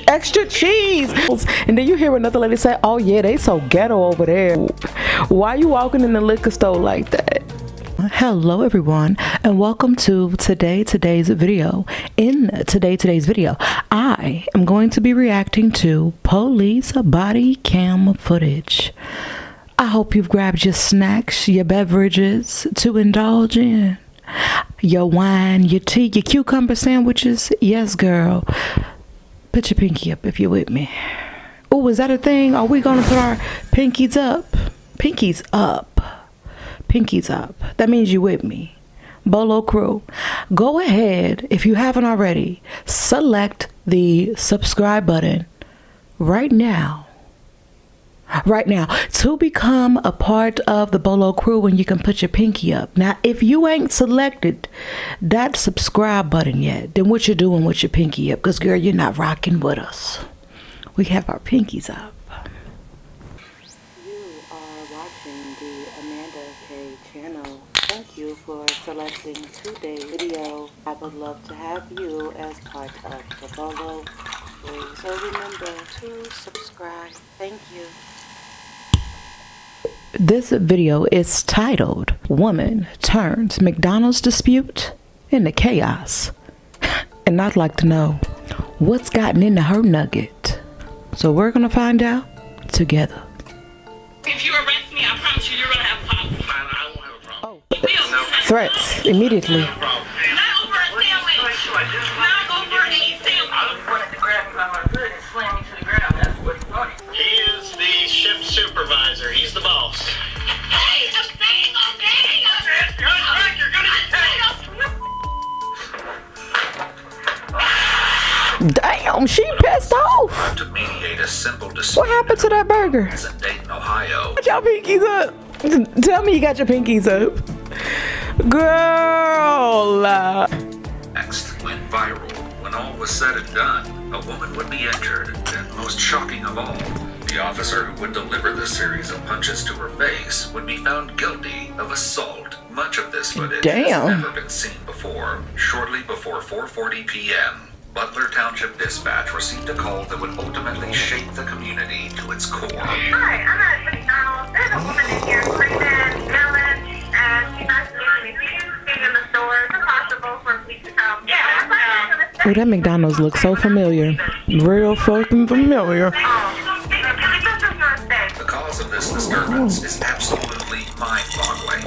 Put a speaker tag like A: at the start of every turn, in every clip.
A: extra cheese. And then you hear another lady say, oh yeah, they so ghetto over there. Why you walking in the liquor store like that? Hello everyone, and welcome to today's video. In today's video, I am going to be reacting to police body cam footage. I hope you've grabbed your snacks, your beverages to indulge in, your wine, your tea, your cucumber sandwiches. Yes, girl. Put your pinky up if you're with me. Oh, is that a thing? Are we gonna put our pinkies up? Pinkies up. Pinkies up. That means you with me. B.O.L.O Crew. Go ahead, if you haven't already, select the subscribe button right now. Right now, to become a part of the B.O.L.O Crew, when you can put your pinky up. Now, if you ain't selected that subscribe button yet, then what you doing with your pinky up? Because, girl, you're not rocking with us. We have our pinkies up.
B: You are watching the Amanda K channel. Thank you for selecting today's video. I would love to have you as part of the B.O.L.O Crew. So remember to subscribe. Thank you.
A: This video is titled, Woman Turns McDonald's Dispute into Chaos. And I'd like to know what's gotten into her nugget. So we're going to find out together.
C: If you arrest me, I promise you, you're going to have problems. I won't have a problem.
A: Oh. Threats immediately.
C: Not over a sandwich. Not over a sandwich. I was wanting to grab me by my hood and slam me to the ground. That's what he wanted.
D: He is the shift supervisor. He's the boss.
C: Hey, I'm saying okay. You're going to get
A: Damn, she pissed off.
E: To mediate a simple dispute.
A: What happened to that burger?
E: In Dayton, Ohio.
A: Put your pinkies up. Tell me you got your pinkies up. Girl.
E: Next went viral. When all was said and done, a woman would be injured, and most shocking of all, the officer who would deliver the series of punches to her face would be found guilty of assault. Much of this footage has never been seen before. Shortly before 4:40 p.m., Butler Township Dispatch received a call that would ultimately shake the community to its core.
F: Hi, I'm at McDonald's. There's a woman in here screaming, yelling, and she's asking me if you in the store. It's impossible for police to come. Yeah, that's what I'm gonna say.
A: Oh, that McDonald's looks so familiar. Real fucking familiar.
E: The cause of this disturbance is absolutely mind-boggling.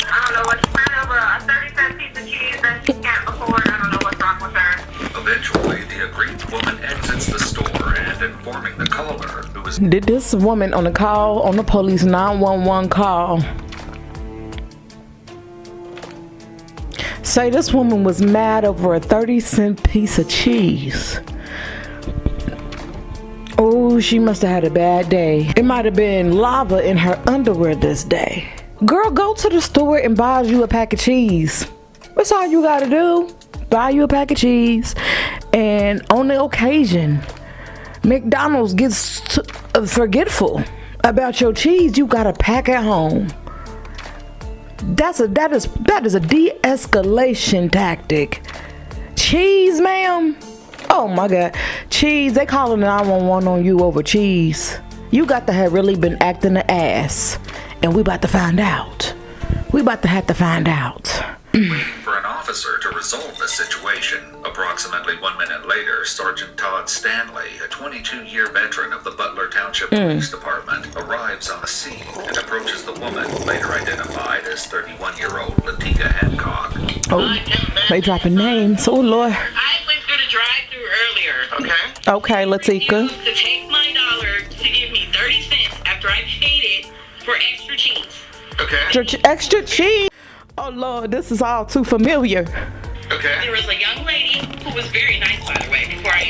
F: I don't know what she ran over a 30-cent piece of cheese that she can't afford. I don't know what's wrong with her.
E: Eventually, the aggrieved woman exits the store and informing the caller, who is...
A: Did this woman on the call, on the police 911 call, say this woman was mad over a 30-cent piece of cheese? Oh, she must have had a bad day. It might have been lava in her underwear this day. Girl, go to the store and buy you a pack of cheese. That's all you gotta do. Buy you a pack of cheese. And on the occasion McDonald's gets forgetful about your cheese, you gotta pack at home. That is a de-escalation tactic. Cheese, ma'am? Oh my God. Cheese, they calling 911 on you over cheese. You got to have really been acting the ass. And we about to find out. We about to have to find out.
E: Waiting for an officer to resolve the situation. Approximately 1 minute later, Sergeant Todd Stanley, a 22-year veteran of the Butler Township Police Department, arrives on the scene and approaches the woman, later identified as 31-year-old Latika Hancock.
A: Oh, they dropping names. Oh, Lord.
C: I went through the drive-thru earlier.
D: Okay.
A: Okay, Latika.
C: To take my dollar to give me 30 cents after I paid it for extra cheese.
D: Okay.
A: Extra cheese. Oh, Lord, this is all too familiar.
D: Okay.
C: There was a young lady who was very nice, by the way, before I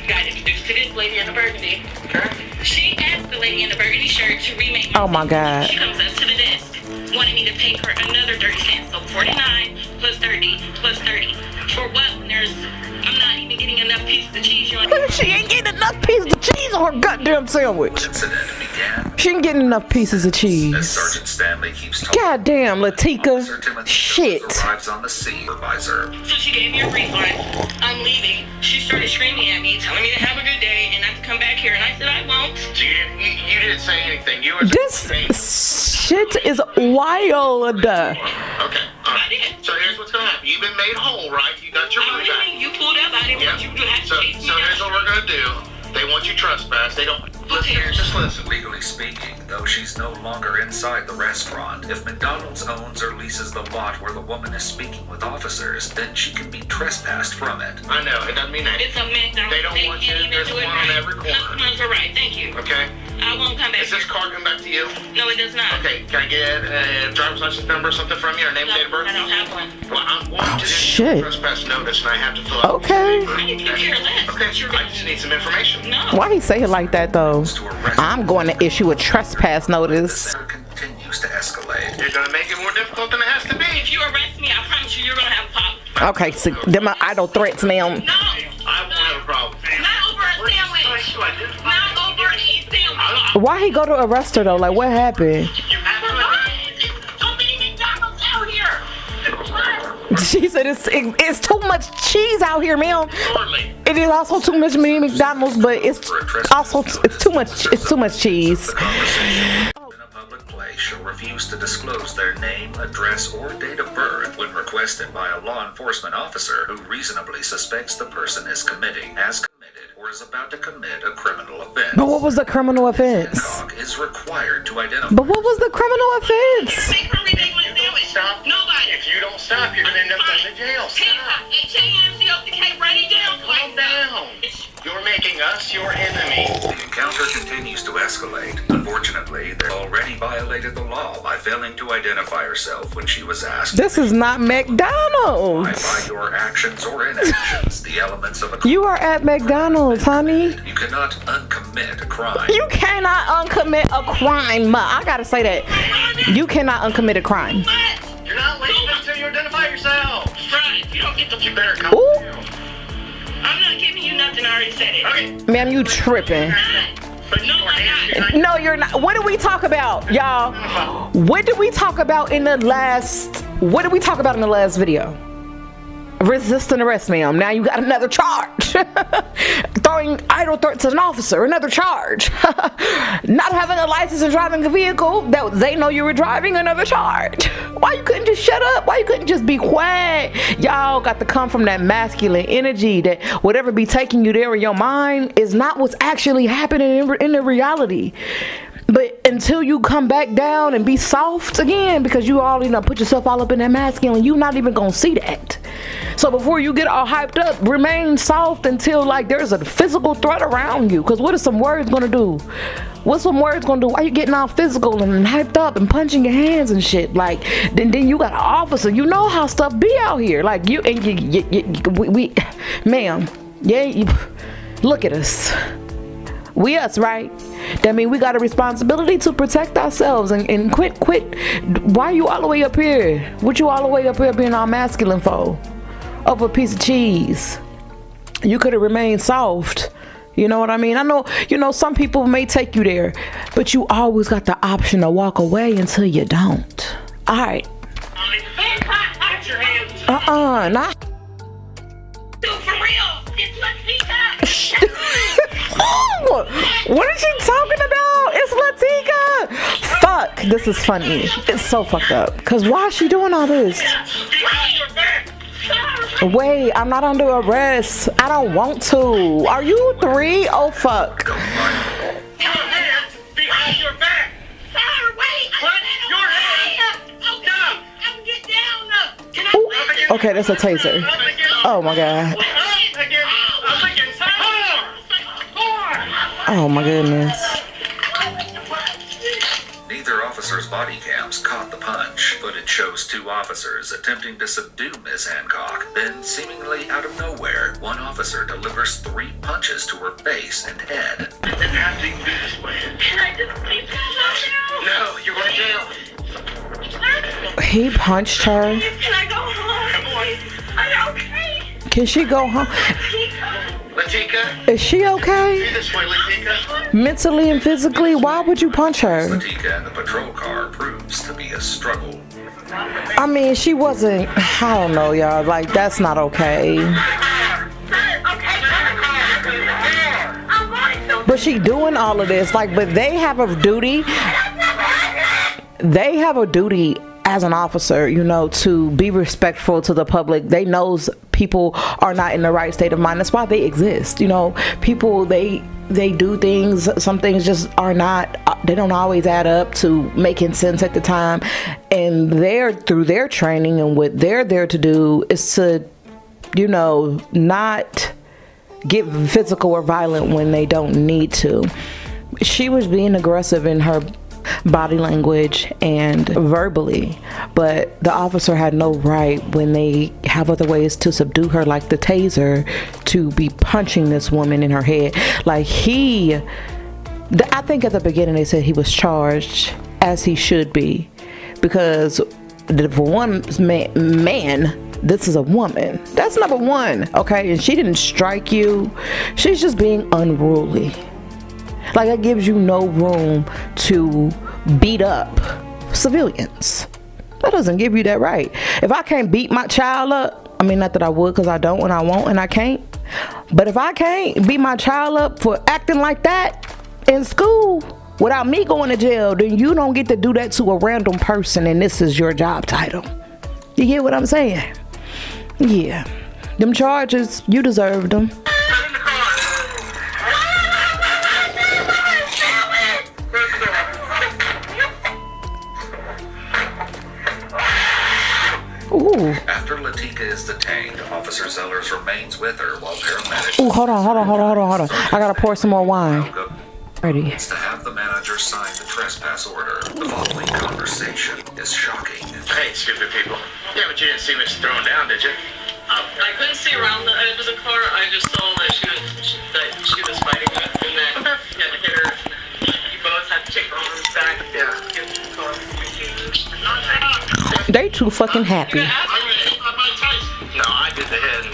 C: got introduced to this lady in the burgundy.
D: Okay.
C: She asked the lady in the burgundy shirt to remake my
A: Oh, my God.
C: She comes up to the desk, wanted me to pay her another 30 cents. So 49 plus 30 plus 30. For what? When I'm not even getting enough pieces of cheese. You're like,
A: She ain't getting enough pieces of cheese on her goddamn sandwich.
E: Incident began.
A: She ain't getting enough pieces of
E: As
A: cheese.
E: Sergeant Stanley keeps talking,
A: Goddamn, Latika.
E: Officer Timothy
A: Shit.
E: Jones arrives on the scene. Supervisor.
C: so she gave me a refund. I'm leaving. She started screaming at me, telling me to have a back here. And I said, I won't.
D: So you didn't say anything. You were
A: This shit is wild.
D: Okay.
C: I did.
D: So here's what's gonna happen. You've been made whole, right? You got your money back.
C: You pulled up. I didn't want you to have to
D: So
C: chase me
D: here's
C: down.
D: what we're gonna do. They want you trespass. They don't.
C: cares?
D: Just listen.
E: Legally speaking, though she's no longer inside the restaurant, if McDonald's owns or leases the lot where the woman is speaking with officers, then she can be trespassed from it.
D: I know. It doesn't mean anything.
C: It's a McDonald's.
D: They don't want you.
C: can't even
D: There's
C: do
D: one
C: it
D: on
C: right.
D: every corner.
C: Customers are right. Thank you.
D: Okay.
C: I won't come back.
D: Does this card come back to you?
C: No, it does not.
D: Okay. Can I get a driver's license number or something from you, or name,
C: No,
D: date of birth?
C: I don't have one.
D: Well, I'm going to
A: shit.
D: trespass notice, and I have to fill out.
A: Okay.
C: I can care less.
D: Okay. I just need some information.
C: No.
A: Why he say it like that though?
E: To arrest
A: I'm going to issue a trespass notice.
E: the matter continues to escalate.
D: You're gonna make it more difficult than it has to be.
C: If you arrest me, I promise you, you're gonna have a problem.
A: Okay, so them are idle threats, ma'am.
C: No.
D: I won't have a problem.
C: Not over a sandwich. Not over a sandwich.
A: Why he go to arrest her though? Like what happened?
D: You have to.
C: There's so many McDonald's out here.
A: She said it's too much cheese out here, ma'am.
D: Shortly.
A: It is also too much mini McDonald's, but it's also it's too much cheese.
E: The conversation in a public place shall refuse to disclose their name, address, or date of birth when requested by a law enforcement officer who reasonably suspects the person is has committed or is about to commit a criminal offense.
A: But what was the criminal offense?
E: Dog is required to identify.
A: But what was the criminal offense?
C: Make her ridiculous sandwich.
D: Stop.
C: Nobody.
D: If you don't stop, you're gonna end up going to jail. Stop.
C: H-A-M-C-O-C-K, write it down.
D: Calm down. You're making us your enemy.
E: The encounter continues to escalate. Unfortunately, they already violated the law by failing to identify herself when she was asked
A: This is not
E: by
A: McDonald's.
E: your actions or inactions the elements of a
A: You are at McDonald's, honey.
E: You cannot uncommit a crime.
A: You cannot uncommit a crime. I gotta say that. You cannot uncommit a crime.
D: You're not leaving until you identify yourself.
C: Right, if you don't get the...
D: You better come
A: Ooh.
D: down.
C: I'm not giving you nothing, I already said it.
D: Okay.
A: Ma'am, you tripping.
D: But
C: No, I'm not.
A: No, you're not. What did we talk about, y'all? What did we talk about in the last video? Resisting arrest, ma'am. Now you got another charge. Throwing idle threats at an officer, another charge. Not having a license and driving a vehicle that they know you were driving, another charge. Why you couldn't just shut up? Why you couldn't just be quiet? Y'all got to come from that masculine energy that whatever be taking you there in your mind is not what's actually happening in the reality. But until you come back down and be soft again, because you already put yourself all up in that masculine, you not even gonna see that. So before you get all hyped up, remain soft until like there's a physical threat around you. Because what are some words gonna do? What's some words gonna do? Why you getting all physical and hyped up and punching your hands and shit? Like then you got an officer. You know how stuff be out here. Like you and we ma'am, look at us. We us, right? That mean we got a responsibility to protect ourselves and quit. Why you all the way up here? What you all the way up here being all masculine for? Over a piece of cheese. You could have remained soft. You know what I mean? I know, some people may take you there, but you always got the option to walk away until you don't. All right.
D: Put your hands.
A: Not.
C: Dude, for real. It's Latika.
A: What is she talking about? It's Latika. Fuck, this is funny. It's so fucked up. Cause why is she doing all this? Wait, I'm not under arrest. I don't want to. Are you 3? Oh fuck.
D: Your hands behind your back.
C: Sir, wait.
D: Put your hands down.
C: I'm get down. Can I
A: Ooh. Okay, that's a taser. Oh my god. Oh my goodness.
E: Neither officer's body cams caught the punch. Footage shows 2 officers attempting to subdue Ms. Hancock. Then, seemingly out of nowhere, one officer delivers 3 punches to her face and head.
D: It didn't have to be this way.
C: Can I just please go
D: No, you're going to jail.
A: He punched her.
C: Can I go home? Are you okay?
A: Can she go home?
D: Latika,
A: Is she okay?
D: be this way, Latika.
A: Mentally and physically? Why would you punch her?
E: Latika and the patrol car proves to be a struggle.
A: I mean, she wasn't, I don't know, y'all. Like, that's not okay. But was she doing all of this? Like, but they have a duty. They have a duty as an officer, you know, to be respectful to the public. They knows people are not in the right state of mind. That's why they exist. You know, people, they do things. Some things just are not, they don't always add up to making sense at the time. And they're, through their training and what they're there to do is to, you know, not get physical or violent when they don't need to. She was being aggressive in her body language and verbally, but the officer had no right, when they have other ways to subdue her, like the taser, to be punching this woman in her head. Like I think at the beginning they said he was charged, as he should be, because for one man, this is a woman. That's number one, okay? And she didn't strike you. She's just being unruly. Like, that gives you no room to beat up civilians. That doesn't give you that right. If I can't beat my child up, I mean, not that I would, because I don't and I won't and I can't. But if I can't beat my child up for acting like that in school without me going to jail, then you don't get to do that to a random person, and this is your job title. You get what I'm saying? Yeah. Them charges, you deserved them. Ooh.
E: After Latika is detained, Officer Zellers remains with her while paramedics...
A: Ooh, hold on. I gotta pour some more wine. Ready.
E: It's to have the manager sign the trespass order. The following conversation is shocking.
D: Hey, stupid people. Yeah, but you didn't see me thrown down, did you?
C: I couldn't see around the edge of the car. I just saw that she was fighting me, and then you had to hit her. You both had to take her arms back.
D: Yeah.
A: They too fucking happy.
D: No, I did the head.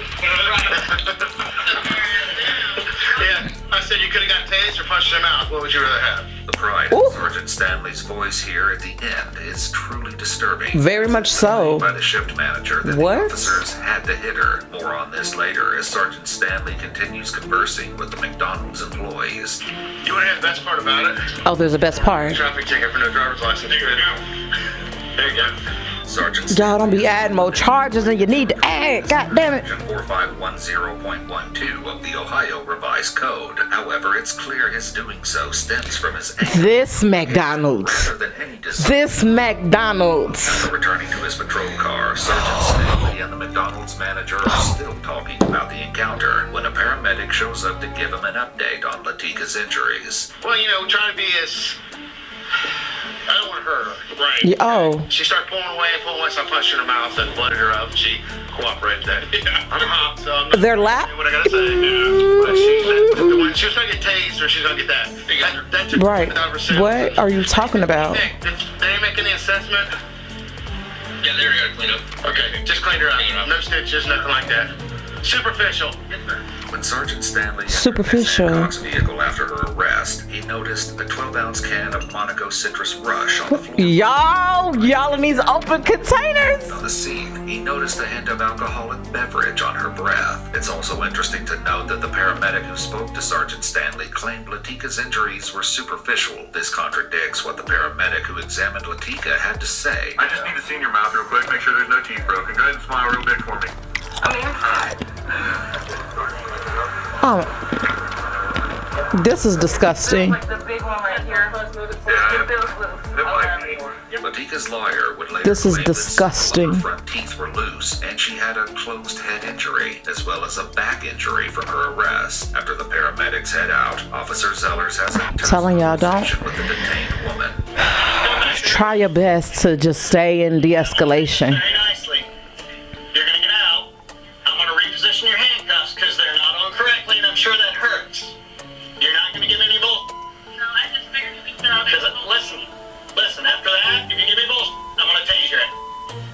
D: Yeah, I said you could have got tased or punched him out. What would you rather have?
E: The pride in Sergeant Stanley's voice here at the end is truly disturbing.
A: Very much so.
E: By the shift manager that the officers had to hit her. More on this later as Sergeant Stanley continues conversing with the McDonald's employees.
D: You want to hear the best part about it?
A: Oh, there's a best part.
D: Traffic ticket for no driver's license. There you go. There you go.
E: Sergeant
A: Y'all don't be adding more charges than you need to add. God damn it.
E: 4510.12 of the Ohio Revised Code. However, it's clear his doing so stems from his anger.
A: This McDonald's.
E: Rather than any desire.
A: This McDonald's.
E: After returning to his patrol car, Sergeant Stanley and the McDonald's manager are still talking about the encounter when a paramedic shows up to give him an update on Latika's injuries.
D: Well, you know, trying to be as... I don't want to hurt her. Right.
A: Yeah, oh.
D: She started pulling away, so I punched her in her mouth and blooded her up. She cooperated that. Yeah. I'm hot, so I'm not
A: Their lap?
D: what I gotta say. Yeah. But when she was gonna get tased or she's gonna get that. That took
A: Right. What are you talking about?
D: Hey, they ain't making the assessment.
C: Yeah, they already got it cleaned up.
D: Okay, just cleaned her up. No stitches, nothing like that. Superficial.
E: When Sergeant Stanley entered
A: Superficial.
E: Miss Hancock's vehicle after her arrest, he noticed a 12-ounce can of Monaco Citrus Rush on the floor.
A: Y'all in these open containers.
E: On the scene, he noticed a hint of alcoholic beverage on her breath. It's also interesting to note that the paramedic who spoke to Sergeant Stanley claimed Latika's injuries were superficial. This contradicts what the paramedic who examined Latika had to say.
G: I just need to see in your mouth real quick, make sure there's no teeth broken. Go ahead and smile real big for me.
A: This is disgusting.
F: The big one right here.
E: Latika's lawyer would later
A: This is
E: claim that
A: disgusting.
E: some of her front teeth were loose, and she had a closed head injury, as well as a back injury from her arrest. After the paramedics head out, Officer Zellers has a
A: Telling y'all, don't.
E: conversation with the detained woman.
A: Try your best to just stay in de-escalation.
D: Very nicely. You're gonna get out. I'm gonna reposition your handcuffs because they're not on correctly, and I'm sure that hurts. You're not gonna give me any bull.
F: No, I just figured you could out.
D: Listen, after that, if you give me bull, I'm gonna tase you.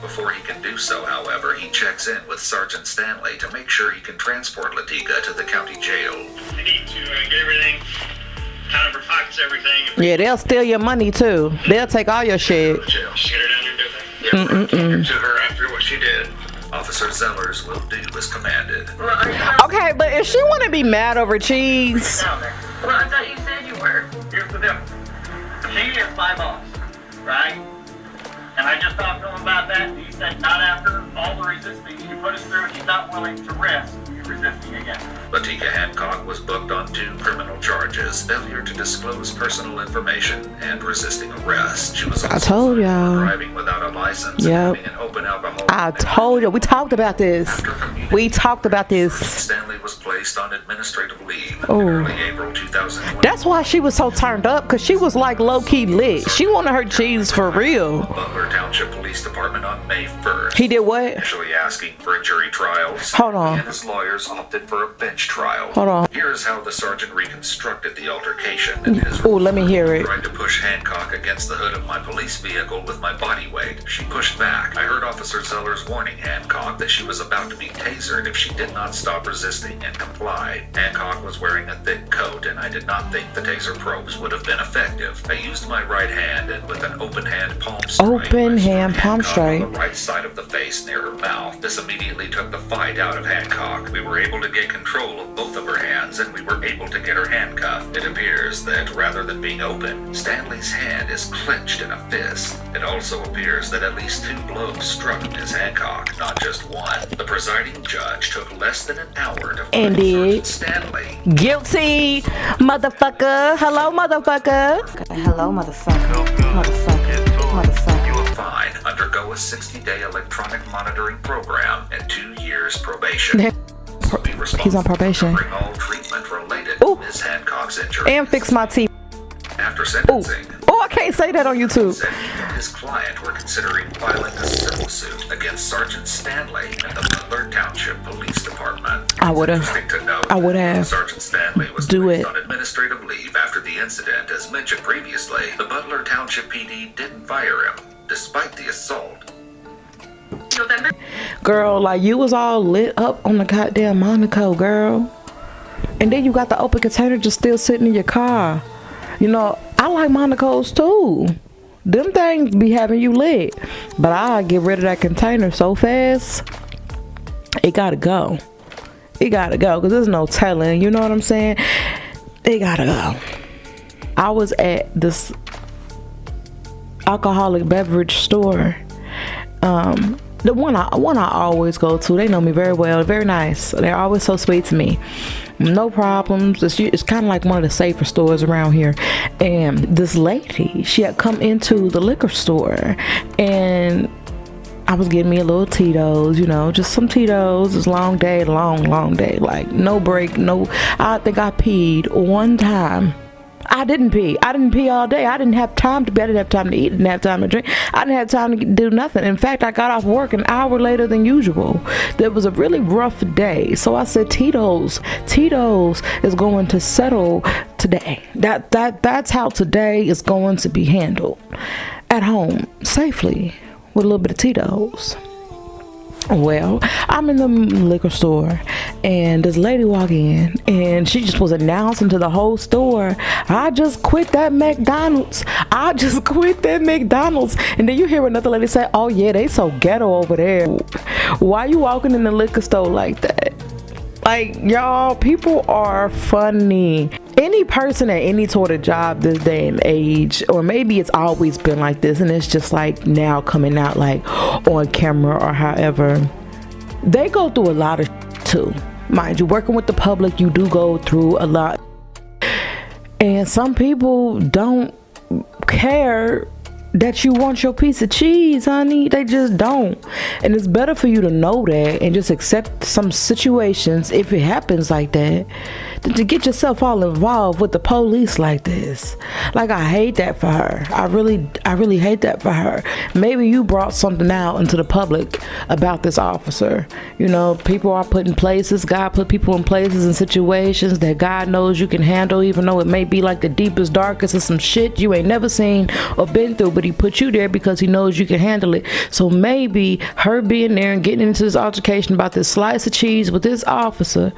E: Before he can do so, however, he checks in with Sergeant Stanley to make sure he can transport Latika to the county jail.
D: I need to get everything, kind of her pockets, everything.
A: Yeah, they'll steal your money too. They'll take all your shit.
D: Jail. Just get her down there and do that. Yeah, to her after what she did.
E: Officer Zellers will do as commanded.
A: Okay, but if she want to be mad over cheese,
F: Well, I thought you said
D: has 5 offs, right? And I just talked to him about that, and he said not after all the resisting you put us through, he's not willing to risk you resisting again.
E: Latika Hancock was booked on 2 criminal charges: failure to disclose personal information and resisting arrest. She was also
A: told
E: fined for
A: y'all.
E: driving without a license
A: Yep.
E: and having an open alcohol.
A: I told you. We talked about this.
E: After communicating,
A: We talked about this.
E: Stanley was placed on administrative leave
A: Oh.
E: in early April 2020.
A: That's why she was so turned up, because she was like low-key lit. She wanted her cheese for real.
E: Butler Township Police Department on May 1st.
A: He did what?
E: Initially asking for a jury trial.
A: Hold on.
E: He and his lawyers opted for a bench trial.
A: Hold on.
E: Here's how the sergeant reconstructed the altercation in his
A: Ooh, let me hear it.
E: Tried to push Hancock against the hood of my police vehicle with my body weight. She pushed back. I heard Officer Zellers warning Hancock that she was about to be tasered if she did not stop resisting and comply. Hancock was wearing a thick coat, and I did not think the taser probes would have been effective. I used my right hand, and with an open hand palm strike,
A: Open
E: I struck
A: hand palm
E: Hancock
A: strike.
E: on the right side of the face near her mouth. This immediately took the fight out of Hancock. We were able to get control of both of her hands, and we were able to get her handcuffed. It appears that rather than being open, Stanley's hand is clenched in a fist. It also appears that at least 2 blows struck Ms. Hancock, not just one. The presiding judge took less than an hour to
A: And
E: find
A: did.
E: Sergeant Stanley.
A: Guilty, motherfucker. Hello, motherfucker.
H: Hello, motherfucker. Motherfucker. Motherfucker.
E: You will fine, undergo a 60-day electronic monitoring program, and 2 years probation. Be responsible
A: He's on probation.
E: for covering all treatment related
A: Ooh.
E: to Ms. Hancock's injuries.
A: And fix my teeth.
E: After
A: Ooh.
E: sentencing,
A: Oh, I can't say that on YouTube.
E: said he and his client were considering filing a civil suit against Sergeant Stanley and the Butler Township Police Department.
A: I would've.
E: It's interesting to note
A: I would
E: that
A: have.
E: Sergeant Stanley was
A: Do
E: placed
A: it.
E: on administrative leave after the incident. As mentioned previously, the Butler Township PD didn't fire him, despite the assault.
C: November.
A: Girl, like you was all lit up on the goddamn Monaco, girl. And then you got the open container just still sitting in your car. You know, I like Monacos too. Them things be having you lit. But I get rid of that container so fast. It gotta go. It gotta go, because there's no telling. You know what I'm saying? It gotta go. I was at this alcoholic beverage store. The one I always go to. They know me very well. Very nice. They're always so sweet to me. No problems. It's kind of like one of the safer stores around here. And this lady, she had come into the liquor store, and I was getting me a little Tito's, you know, just some Tito's. It's a long day. Like no break. No. I think I peed one time. I didn't pee all day. I didn't have time to pee. I didn't have time to eat. Didn't have time to drink. I didn't have time to do nothing. In fact, I got off work an hour later than usual. It was a really rough day. So I said, Tito's is going to settle today. That's how today is going to be handled. At home, safely, with a little bit of Tito's. Well, I'm in the liquor store, and this lady walk in, and she just was announcing to the whole store, I just quit that McDonald's. And then you hear another lady say, oh yeah, they so ghetto over there. Why you walking in the liquor store like that? Like, y'all, people are funny. Any person at any sort of job this day and age, or maybe it's always been like this and it's just like now coming out like on camera or however, they go through a lot of too. Mind you, working with the public, you do go through a lot. And some people don't care that you want your piece of cheese, honey. They just don't. And it's better for you to know that and just accept some situations, if it happens like that, than to get yourself all involved with the police like this. Like, I hate that for her. I really hate that for her. Maybe you brought something out into the public about this officer. You know, people are put in places. God put people in places and situations that God knows you can handle, even though it may be like the deepest, darkest of some shit you ain't never seen or been through. But he put you there because he knows you can handle it. So maybe her being there and getting into this altercation about this slice of cheese with this officer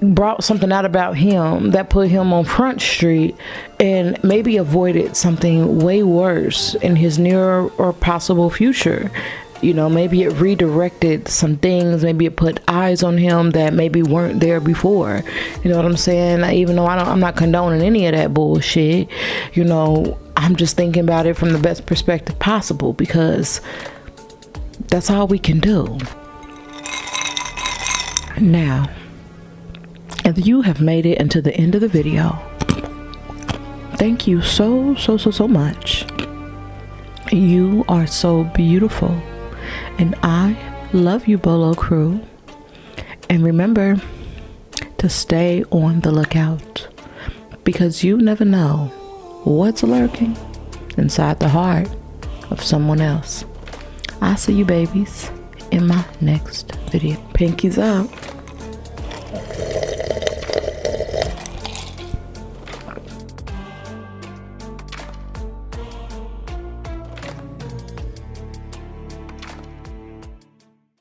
A: brought something out about him that put him on Front Street, and maybe avoided something way worse in his near or possible future. You know, maybe it redirected some things. Maybe it put eyes on him that maybe weren't there before. You know what I'm saying? Even though I'm not condoning any of that bullshit. You know, I'm just thinking about it from the best perspective possible, because that's all we can do. Now, if you have made it into the end of the video, thank you so much. You are so beautiful, and I love you, B.O.L.O Crew. And remember to stay on the lookout, because you never know what's lurking inside the heart of someone else. I'll see you babies in my next video. Pinkies out.